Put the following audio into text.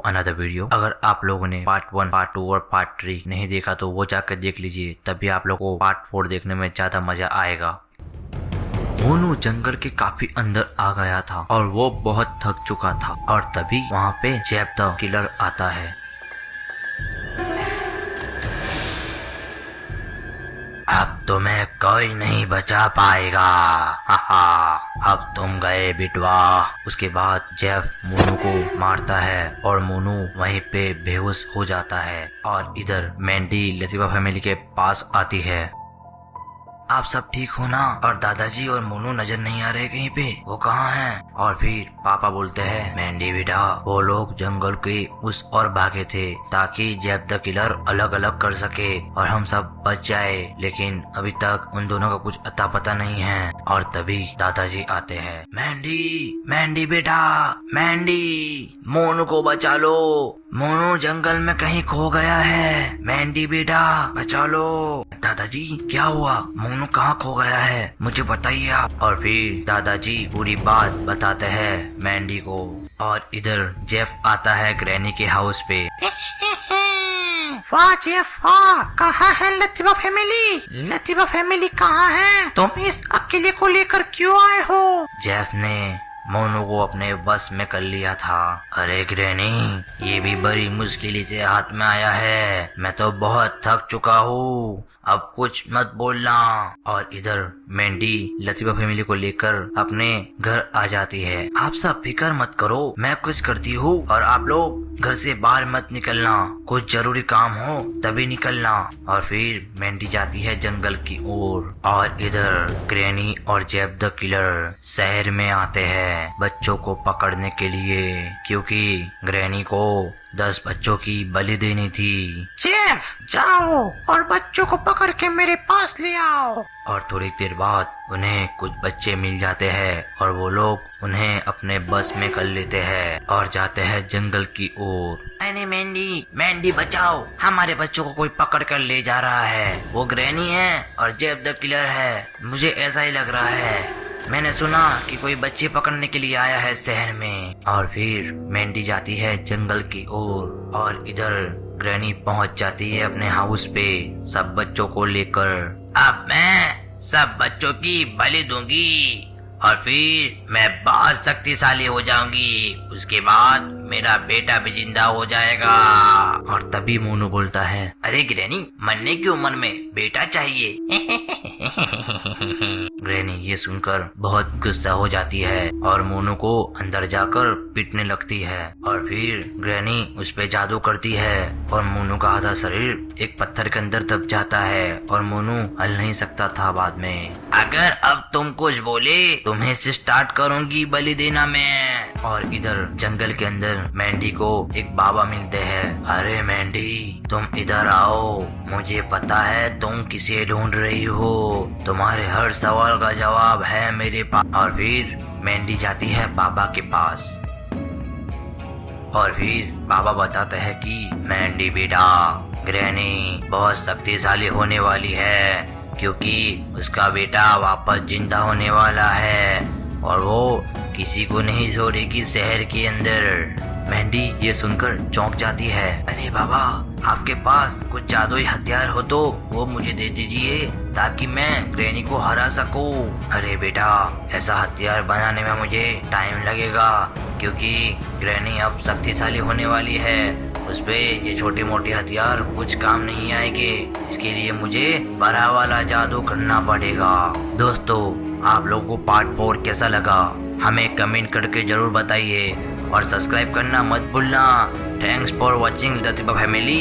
Another video. अगर आप लोगों ने पार्ट 1, पार्ट 2 और पार्ट 3 नहीं देखा तो वो जाकर देख लीजिए, तभी आप लोगों को पार्ट 4 देखने में ज्यादा मजा आएगा। मोनू जंगल के काफी अंदर आ गया था और वो बहुत थक चुका था और तभी वहाँ पे जेफ द किलर आता है। अब तुम्हें कोई नहीं बचा पाएगा, हाहा, अब तुम गए बिटवा। उसके बाद जेफ मोनू को मारता है और मोनू वहीं पे बेहोश हो जाता है और इधर मैंडी लतीफा फैमिली के पास आती है। आप सब ठीक हो ना? और दादाजी और मोनू नजर नहीं आ रहे कहीं पे, वो कहाँ हैं? और फिर पापा बोलते हैं, मैंडी बेटा, वो लोग जंगल के उस और भागे थे ताकि जेफ द किलर अलग अलग कर सके और हम सब बच जाए, लेकिन अभी तक उन दोनों का कुछ अता पता नहीं है। और तभी दादाजी आते हैं। मैंडी, मैंडी बेटा, मैंडी, मोनू को बचा लो, मोनू जंगल में कहीं खो गया है, मैंडी बेटा बचा लो। दादाजी क्या हुआ? मोनू कहाँ खो गया है, मुझे बताइए आप। और फिर दादाजी पूरी बात बताते हैं मैंडी को। और इधर जेफ आता है ग्रैनी के हाउस पे। वाह जेफ वाह, कहाँ है लतीफा फैमिली? लतीफा फैमिली कहाँ है? तुम इस अकेले को लेकर क्यों आए हो? जेफ ने मोनू को अपने बस में कर लिया था। अरे ग्रैनी, ये भी बड़ी मुश्किल से हाथ में आया है, मैं तो बहुत थक चुका हूँ, अब कुछ मत बोलना। और इधर मैंडी लतीफा फैमिली को लेकर अपने घर आ जाती है। आप सब फिक्र मत करो, मैं कुछ करती हूँ और आप लोग घर से बाहर मत निकलना, कुछ जरूरी काम हो तभी निकलना। और फिर मैंडी जाती है जंगल की ओर और इधर ग्रैनी और जेफ द किलर शहर में आते हैं बच्चों को पकड़ने के लिए, क्योंकि ग्रैनी को 10 बच्चों की बलि देनी थी। जेफ जाओ और बच्चों को पकड़ के मेरे पास ले आओ। और थोड़ी देर बाद उन्हें कुछ बच्चे मिल जाते हैं और वो लोग उन्हें अपने बस में कर लेते हैं और जाते हैं जंगल की ओर। अरे मैंडी, मैंडी बचाओ, हमारे बच्चों को कोई पकड़ कर ले जा रहा है, वो ग्रैनी है और जेफ द किलर है, मुझे ऐसा ही लग रहा है। मैंने सुना कि कोई बच्चे पकड़ने के लिए आया है शहर में। और फिर मैंडी जाती है जंगल की ओर और इधर ग्रैनी पहुंच जाती है अपने हाउस पे सब बच्चों को लेकर। अब मैं सब बच्चों की बलि दूंगी और फिर मैं बहुत शक्तिशाली हो जाऊंगी, उसके बाद मेरा बेटा भी जिंदा हो जाएगा। और तभी मोनू बोलता है, अरे ग्रैनी, मरने की उम्र में बेटा चाहिए। ग्रैनी ये सुनकर बहुत गुस्सा हो जाती है और मोनू को अंदर जाकर पीटने लगती है। और फिर ग्रैनी उस पे जादू करती है और मोनू का आधा शरीर एक पत्थर के अंदर दब जाता है और मोनू हल नहीं सकता था बाद में। अगर अब तुम कुछ बोले तुम्हें से स्टार्ट करूंगी बलि देना मैं। और इधर जंगल के अंदर मैंडी को एक बाबा मिलते हैं। अरे मैंडी, तुम इधर आओ, मुझे पता है तुम किसे ढूंढ रही हो, तुम्हारे हर सवाल का जवाब है मेरे पास। और फिर मैंडी जाती है बाबा के पास और फिर बाबा बताते हैं कि मैंडी बेटा, ग्रैनी बहुत शक्तिशाली होने वाली है, क्योंकि उसका बेटा वापस जिंदा होने वाला है और वो किसी को नहीं छोड़ेगी शहर के अंदर। मैंडी ये सुनकर चौंक जाती है। अरे बाबा, आपके पास कुछ जादुई हथियार हो तो वो मुझे दे दीजिए ताकि मैं ग्रैनी को हरा सकूं। अरे बेटा, ऐसा हथियार बनाने में मुझे टाइम लगेगा, क्योंकि ग्रैनी अब शक्तिशाली होने वाली है, उसपे ये छोटे मोटे हथियार कुछ काम नहीं आएंगे, इसके लिए मुझे बड़ा वाला जादू करना पड़ेगा। दोस्तों, आप लोगों को पार्ट 4 कैसा लगा हमें कमेंट करके जरूर बताइए और सब्सक्राइब करना मत भूलना। Thanks for watching Latifa family.